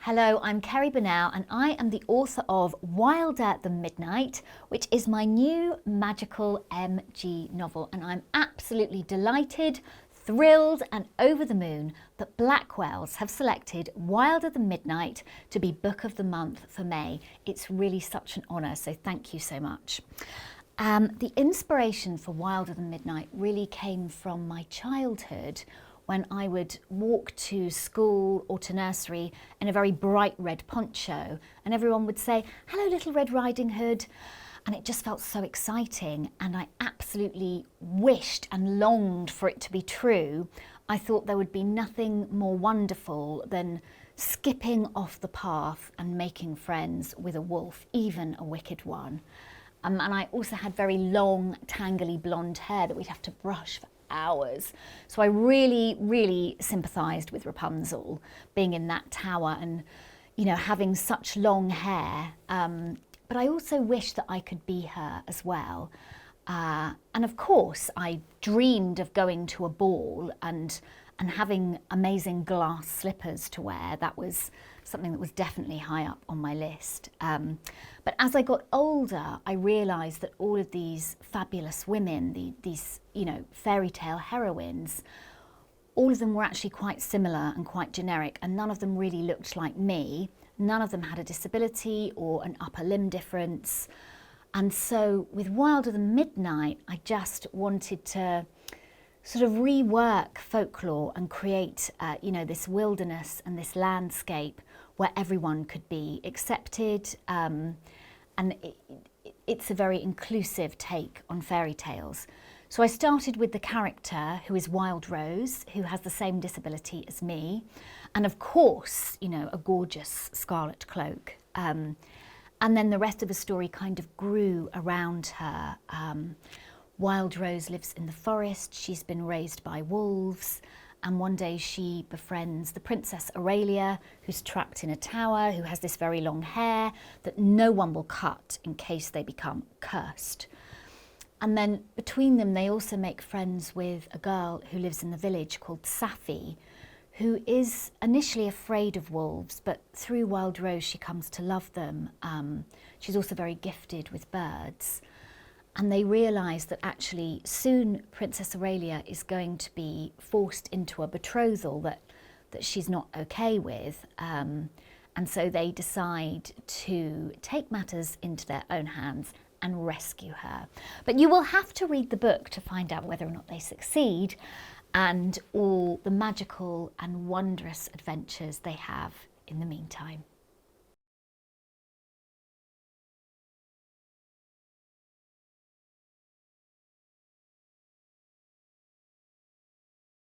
Hello, I'm Cerrie Burnell and I am the author of Wilder Than Midnight, which is my new magical MG novel, and I'm absolutely delighted, thrilled and over the moon that Blackwell's have selected Wilder Than Midnight to be Book of the Month for May. It's really such an honour, so thank you so much. The inspiration for Wilder Than Midnight really came from my childhood, when I would walk to school or to nursery in a very bright red poncho, and everyone would say, "Hello, Little Red Riding Hood." And it just felt so exciting, and I absolutely wished and longed for it to be true. I thought there would be nothing more wonderful than skipping off the path and making friends with a wolf, even a wicked one. And I also had very long, tangly blonde hair that we'd have to brush for hours. So I really sympathised with Rapunzel being in that tower and, you know, having such long hair. But I also wished that I could be her as well. And of course, I dreamed of going to a ball and having amazing glass slippers to wear. That was something that was definitely high up on my list. But as I got older, I realised that all of these fabulous women, these you know, fairy tale heroines, all of them were actually quite similar and quite generic, and none of them really looked like me. None of them had a disability or an upper limb difference. And so with Wilder Than Midnight, I just wanted to sort of rework folklore and create, you know, this wilderness and this landscape where everyone could be accepted. And it's a very inclusive take on fairy tales. So I started with the character who is Wild Rose, who has the same disability as me. And of course, you know, a gorgeous scarlet cloak. And then the rest of the story kind of grew around her. Wild Rose lives in the forest, she's been raised by wolves, and one day she befriends the Princess Aurelia, who's trapped in a tower, who has this very long hair that no one will cut in case they become cursed. And then between them, they also make friends with a girl who lives in the village called Saffy, who is initially afraid of wolves, but through Wild Rose, she comes to love them. She's also very gifted with birds. And they realise that actually soon Princess Aurelia is going to be forced into a betrothal that she's not okay with. And so they decide to take matters into their own hands and rescue her. But you will have to read the book to find out whether or not they succeed and all the magical and wondrous adventures they have in the meantime.